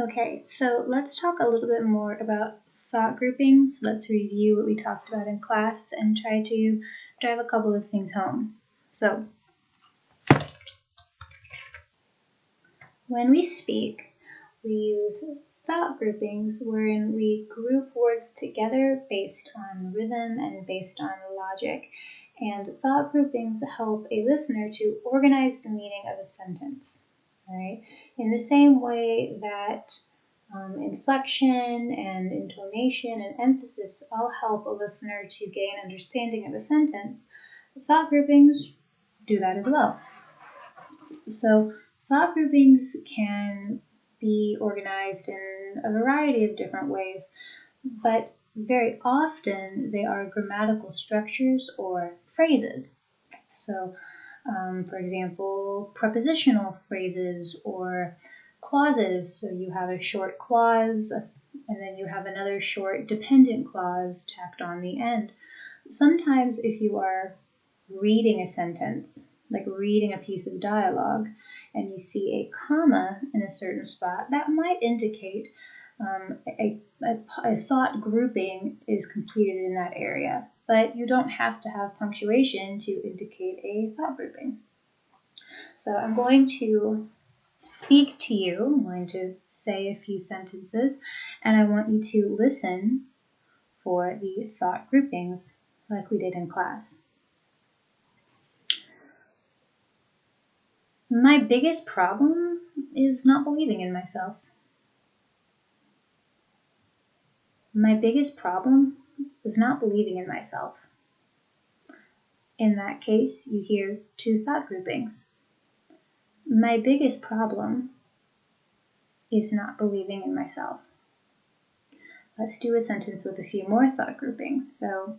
Okay, so let's talk a little bit more about thought groupings. Let's review what we talked about in class and try to drive a couple of things home. So, when we speak, we use thought groupings wherein we group words together based on rhythm and based on logic. And thought groupings help a listener to organize the meaning of a sentence. All right? In the same way that inflection and intonation and emphasis all help a listener to gain understanding of a sentence, thought groupings do that as well. So thought groupings can be organized in a variety of different ways, but very often they are grammatical structures or phrases. So, for example, prepositional phrases or clauses. So you have a short clause and then you have another short dependent clause tacked on the end. Sometimes if you are reading a sentence, like reading a piece of dialogue, and you see a comma in a certain spot, that might indicate a thought grouping is completed in that area. But you don't have to have punctuation to indicate a thought grouping. So I'm going to speak to you. I'm going to say a few sentences, and I want you to listen for the thought groupings like we did in class. My biggest problem is not believing in myself. My biggest problem is not believing in myself. In that case, you hear two thought groupings. My biggest problem is not believing in myself. Let's do a sentence with a few more thought groupings. So,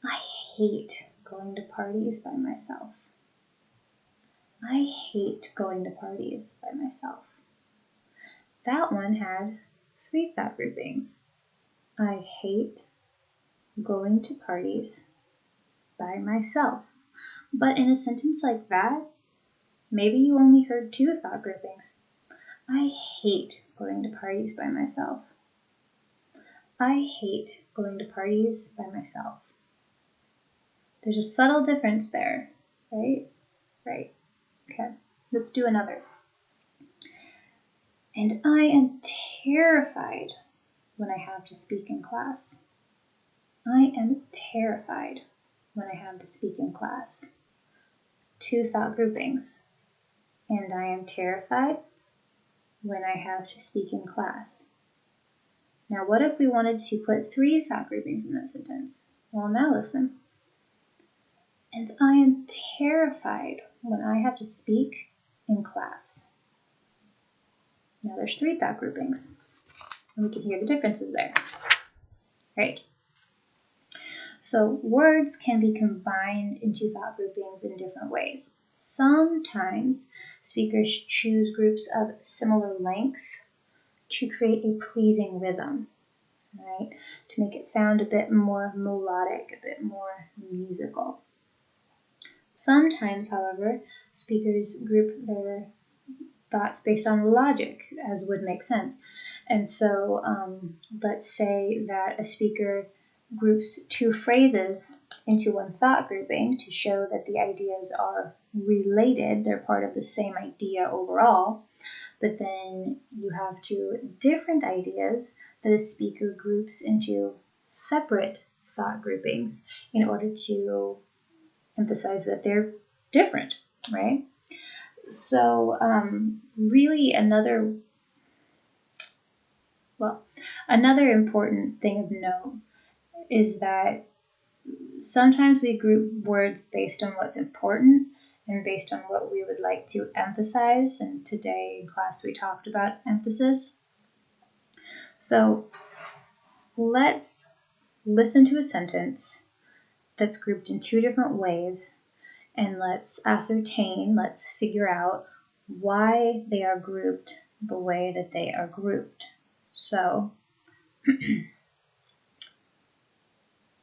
I hate going to parties by myself. I hate going to parties by myself. That one had three thought groupings. I hate going to parties by myself. But in a sentence like that, maybe you only heard two thought groupings. I hate going to parties by myself. I hate going to parties by myself. There's a subtle difference there, right? Right. Okay, let's do another. And I am terrified when I have to speak in class. I am terrified when I have to speak in class. Two thought groupings. And I am terrified when I have to speak in class. Now, what if we wanted to put three thought groupings in that sentence? Well, now listen. And I am terrified when I have to speak in class. Now, there's three thought groupings. And we can hear the differences there. Right? So, words can be combined into thought groupings in different ways. Sometimes speakers choose groups of similar length to create a pleasing rhythm, right? To make it sound a bit more melodic, a bit more musical. Sometimes, however, speakers group their thoughts based on logic, as would make sense. And so let's say that a speaker groups two phrases into one thought grouping to show that the ideas are related, they're part of the same idea overall. But then you have two different ideas that a speaker groups into separate thought groupings in order to emphasize that they're different, right? So really another important thing of note is that sometimes we group words based on what's important and based on what we would like to emphasize. And today in class we talked about emphasis. So let's listen to a sentence that's grouped in two different ways, and let's figure out why they are grouped the way that they are grouped. So,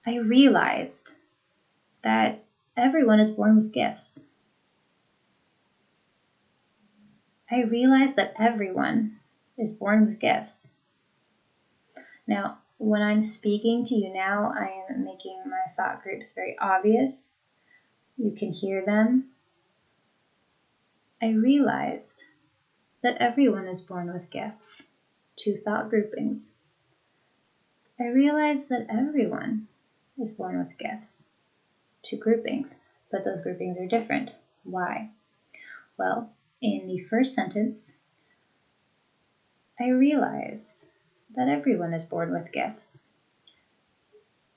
I realized that everyone is born with gifts. I realize that everyone is born with gifts. Now, when I'm speaking to you now, I am making my thought groups very obvious. You can hear them. I realized that everyone is born with gifts. 2 thought groupings. I realized that everyone is born with gifts. 2 groupings, but those groupings are different. Why? Well, in the first sentence, I realized that everyone is born with gifts.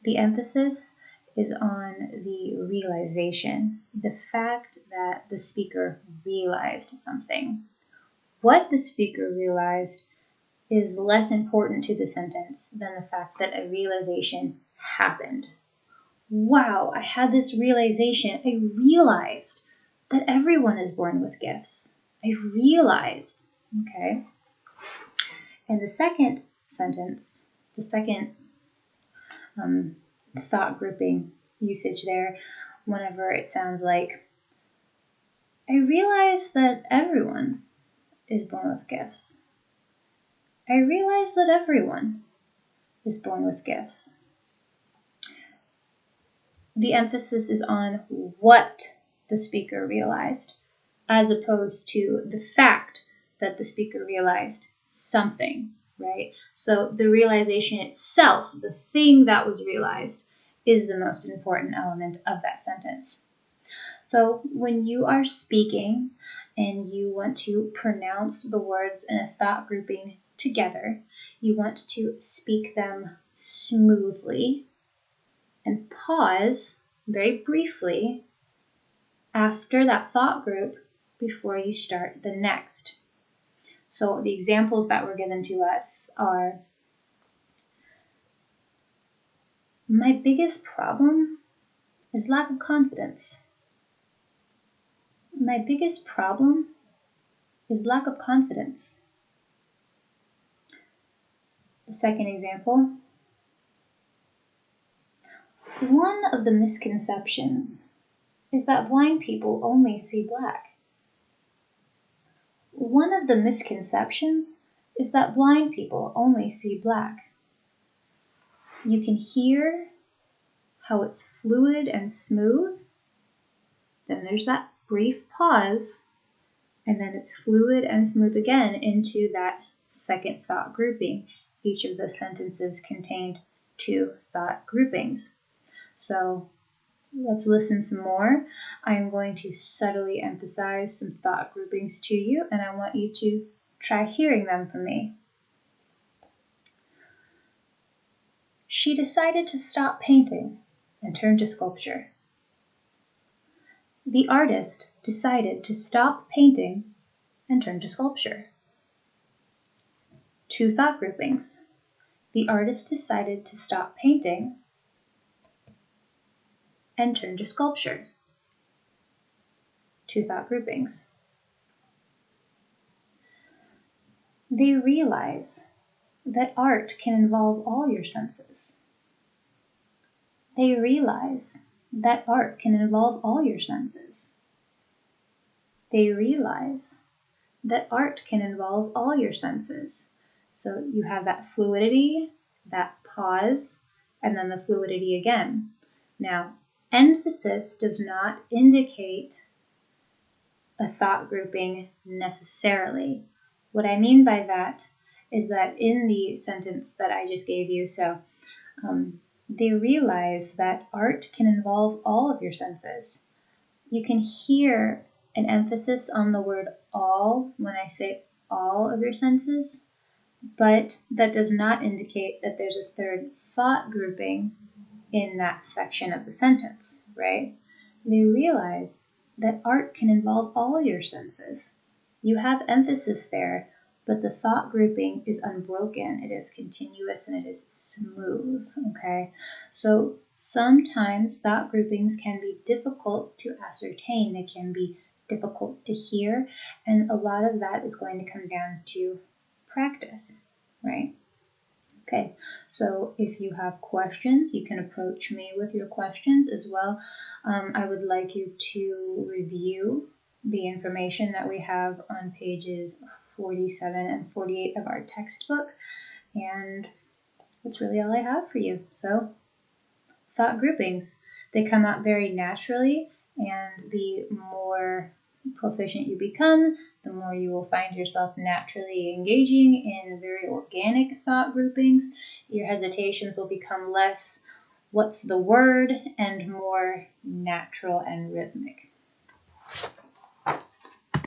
The emphasis is on the realization, the fact that the speaker realized something. What the speaker realized is less important to the sentence than the fact that a realization happened. Wow, I had this realization. I realized that everyone is born with gifts. I realized, okay? And the second sentence, the second thought grouping usage there, whenever it sounds like, I realize that everyone is born with gifts. I realize that everyone is born with gifts. The emphasis is on what the speaker realized, as opposed to the fact that the speaker realized something, right? So the realization itself, the thing that was realized, is the most important element of that sentence. So when you are speaking and you want to pronounce the words in a thought grouping together, you want to speak them smoothly and pause very briefly after that thought group before you start the next. So the examples that were given to us are, my biggest problem is lack of confidence. My biggest problem is lack of confidence. The second example, one of the misconceptions is that blind people only see black. One of the misconceptions is that blind people only see black. You can hear how it's fluid and smooth. Then there's that brief pause, and then it's fluid and smooth again into that second thought grouping. Each of the sentences contained 2 thought groupings. So let's listen some more. I'm going to subtly emphasize some thought groupings to you, and I want you to try hearing them from me. She decided to stop painting and turn to sculpture. The artist decided to stop painting and turn to sculpture. 2 thought groupings. The artist decided to stop painting and turn to sculpture. 2 thought groupings. They realize that art can involve all your senses. They realize that art can involve all your senses. They realize that art can involve all your senses. So you have that fluidity, that pause, and then the fluidity again. Now, emphasis does not indicate a thought grouping necessarily. What I mean by that is that in the sentence that I just gave you, they realize that art can involve all of your senses. You can hear an emphasis on the word all when I say all of your senses, but that does not indicate that there's a third thought grouping in that section of the sentence, right? They realize that art can involve all your senses. You have emphasis there, but the thought grouping is unbroken. It is continuous and it is smooth, okay? So sometimes thought groupings can be difficult to ascertain. They can be difficult to hear, and a lot of that is going to come down to practice, right? Okay, so if you have questions, you can approach me with your questions as well. I would like you to review the information that we have on pages 47 and 48 of our textbook. And that's really all I have for you. So, thought groupings. They come out very naturally, and the more proficient you become, the more you will find yourself naturally engaging in very organic thought groupings. Your hesitations will become less, what's the word, and more natural and rhythmic.